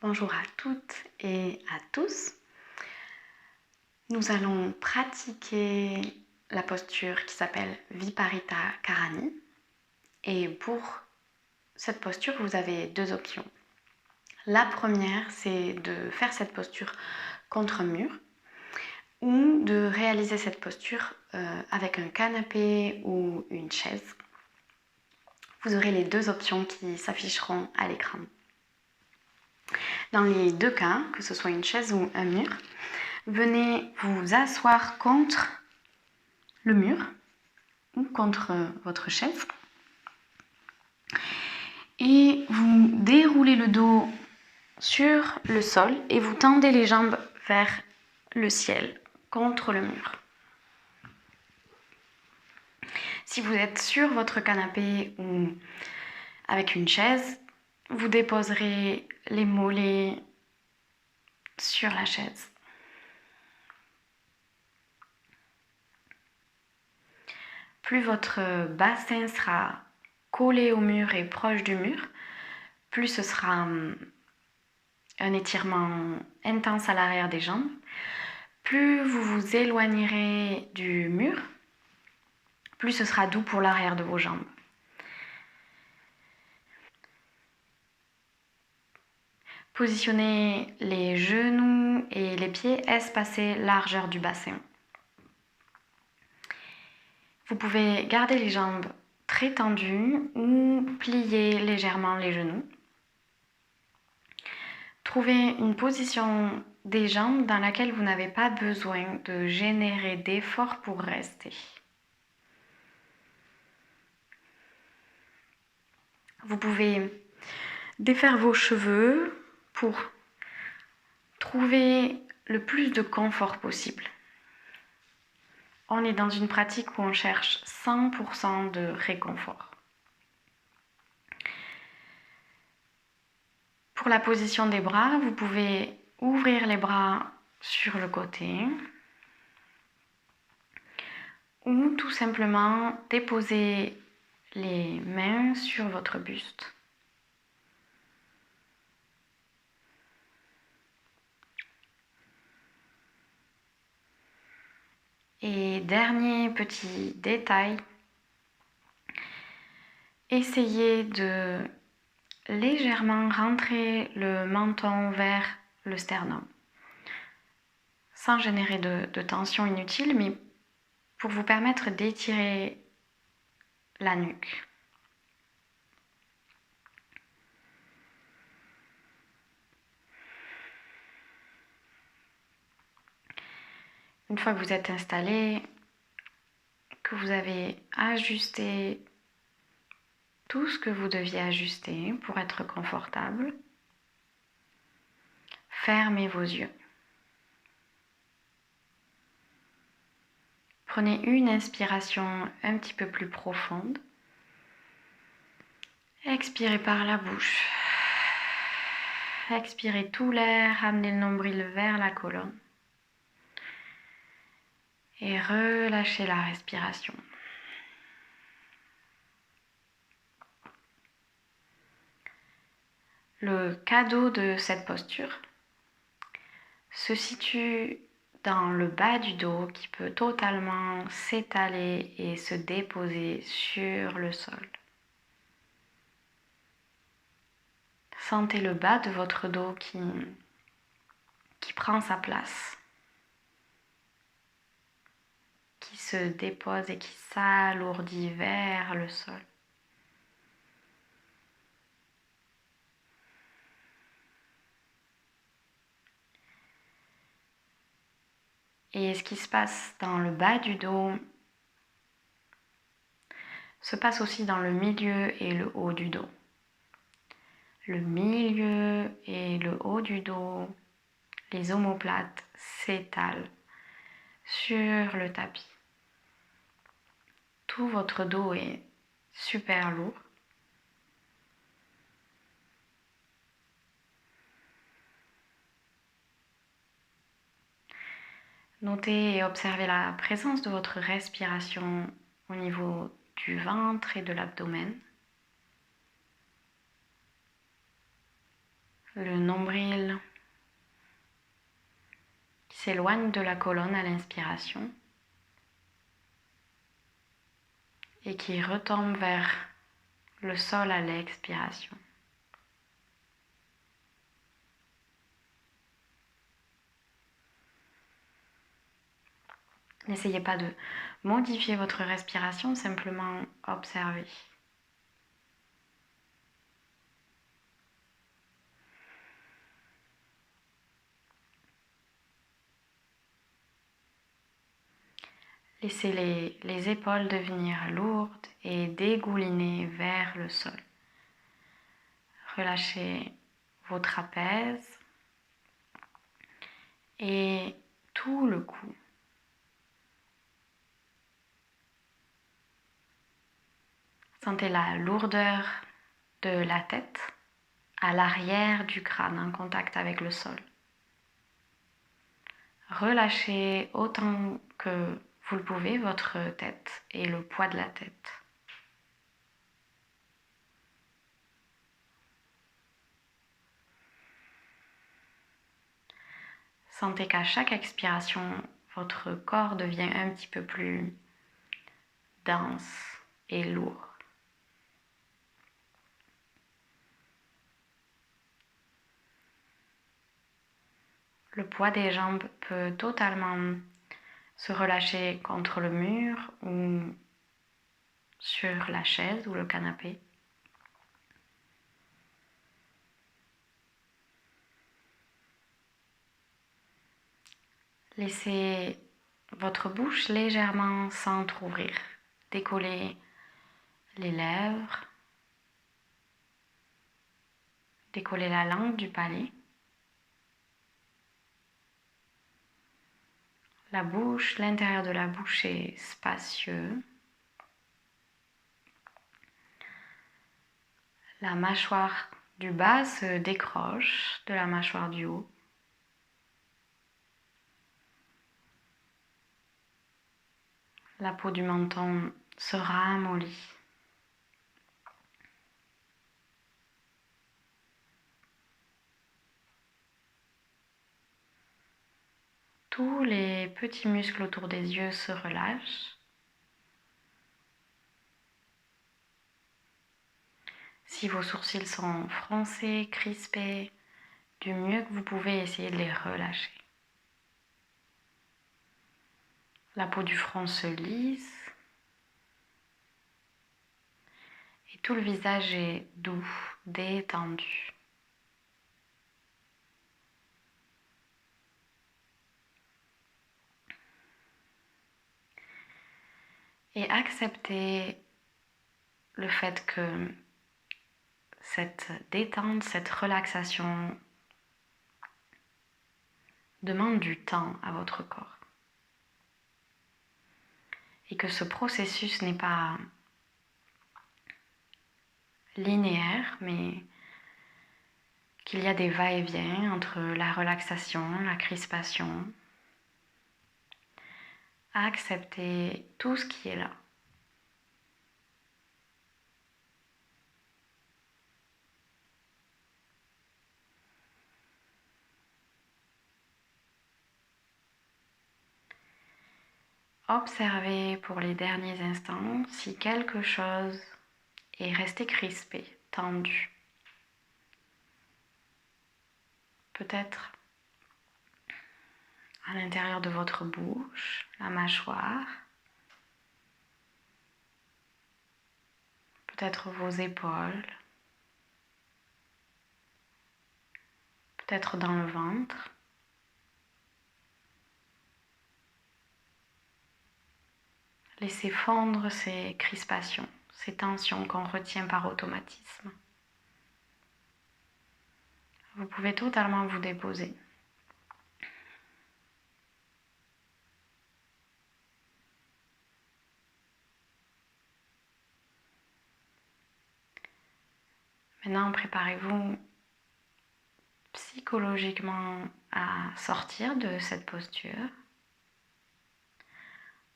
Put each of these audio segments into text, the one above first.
Bonjour à toutes et à tous. Nous allons pratiquer la posture qui s'appelle Viparita Karani. Et pour cette posture, vous avez deux options. La première, c'est de faire cette posture contre un mur ou de réaliser cette posture avec un canapé ou une chaise. Vous aurez les deux options qui s'afficheront à l'écran. Dans les deux cas, que ce soit une chaise ou un mur, venez vous asseoir contre le mur ou contre votre chaise et vous déroulez le dos sur le sol et vous tendez les jambes vers le ciel contre le mur. Si vous êtes sur votre canapé ou avec une chaise, vous déposerez les mollets sur la chaise. Plus votre bassin sera collé au mur et proche du mur, plus ce sera un étirement intense à l'arrière des jambes. Plus vous vous éloignerez du mur, plus ce sera doux pour l'arrière de vos jambes. Positionnez les genoux et les pieds espacés largeur du bassin. Vous pouvez garder les jambes très tendues ou plier légèrement les genoux. Trouvez une position des jambes dans laquelle vous n'avez pas besoin de générer d'efforts pour rester. Vous pouvez défaire vos cheveux pour trouver le plus de confort possible. On est dans une pratique où on cherche 100% de réconfort. Pour la position des bras, vous pouvez ouvrir les bras sur le côté ou tout simplement déposer les mains sur votre buste. Et dernier petit détail, essayez de légèrement rentrer le menton vers le sternum, sans générer de tension inutile, mais pour vous permettre d'étirer la nuque. Une fois que vous êtes installé, que vous avez ajusté tout ce que vous deviez ajuster pour être confortable, fermez vos yeux. Prenez une inspiration un petit peu plus profonde. Expirez par la bouche. Expirez tout l'air, amenez le nombril vers la colonne. Et relâchez la respiration. Le cadeau de cette posture se situe dans le bas du dos qui peut totalement s'étaler et se déposer sur le sol. Sentez le bas de votre dos qui prend sa place, qui se dépose et qui s'alourdit vers le sol. Et ce qui se passe dans le bas du dos se passe aussi dans le milieu et le haut du dos. Le milieu et le haut du dos, les omoplates s'étalent sur le tapis. Tout votre dos est super lourd. Notez et observez la présence de votre respiration au niveau du ventre et de l'abdomen. le nombril qui s'éloigne de la colonne à l'inspiration et qui retombe vers le sol à l'expiration. N'essayez pas de modifier votre respiration, simplement observez. Laissez les épaules devenir lourdes et dégouliner vers le sol. Relâchez vos trapèzes et tout le cou. Sentez la lourdeur de la tête à l'arrière du crâne en contact avec le sol. Relâchez autant que vous le pouvez votre tête et le poids de la tête. Sentez qu'à chaque expiration, votre corps devient un petit peu plus dense et lourd. Le poids des jambes peut totalement se relâcher contre le mur ou sur la chaise ou le canapé. Laissez votre bouche légèrement s'entrouvrir. Décollez les lèvres. Décollez la langue du palais. La bouche, l'intérieur de la bouche est spacieux. La mâchoire du bas se décroche de la mâchoire du haut. La peau du menton se ramollit. Tous les petits muscles autour des yeux se relâchent. Si vos sourcils sont froncés, crispés, du mieux que vous pouvez, essayez de les relâcher. La peau du front se lisse. Et tout le visage est doux, détendu. Et acceptez le fait que cette détente, cette relaxation demande du temps à votre corps. Et que ce processus n'est pas linéaire, mais qu'il y a des va-et-vient entre la relaxation, la crispation. Acceptez tout ce qui est là. Observez pour les derniers instants si quelque chose est resté crispé, tendu. Peut-être à l'intérieur de votre bouche, la mâchoire, peut-être vos épaules, peut-être dans le ventre. Laissez fondre ces crispations, ces tensions qu'on retient par automatisme. Vous pouvez totalement vous déposer. Maintenant, préparez-vous psychologiquement à sortir de cette posture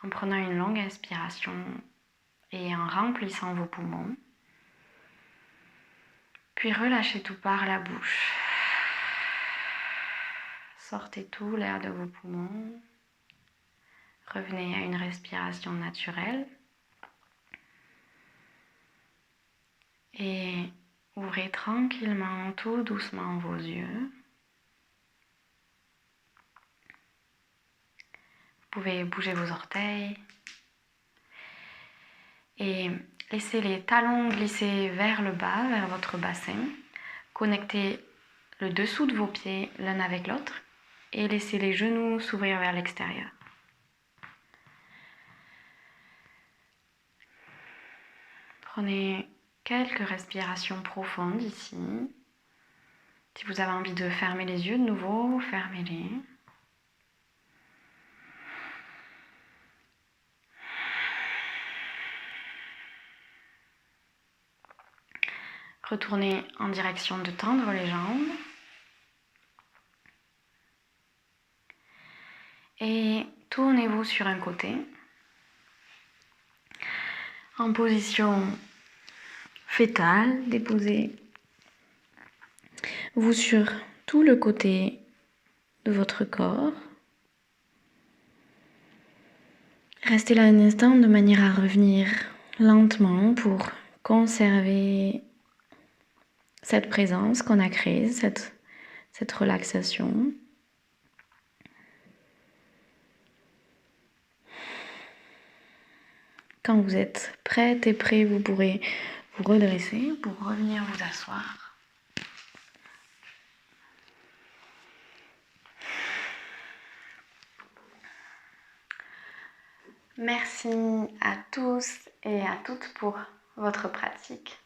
en prenant une longue inspiration et en remplissant vos poumons. Puis relâchez tout par la bouche. Sortez tout l'air de vos poumons. Revenez à une respiration naturelle. Et ouvrez tranquillement, tout doucement vos yeux. Vous pouvez bouger vos orteils. Et laissez les talons glisser vers le bas, vers votre bassin. Connectez le dessous de vos pieds l'un avec l'autre et laissez les genoux s'ouvrir vers l'extérieur. Prenez quelques respirations profondes ici. Si vous avez envie de fermer les yeux de nouveau, fermez-les. Retournez en direction de tendre les jambes. Et tournez-vous sur un côté. En position fétale, déposez-vous sur tout le côté de votre corps. Restez là un instant de manière à revenir lentement pour conserver cette présence qu'on a créée, cette relaxation. Quand vous êtes prête et prêt, vous pourrez vous redresser pour revenir vous asseoir. Merci à tous et à toutes pour votre pratique.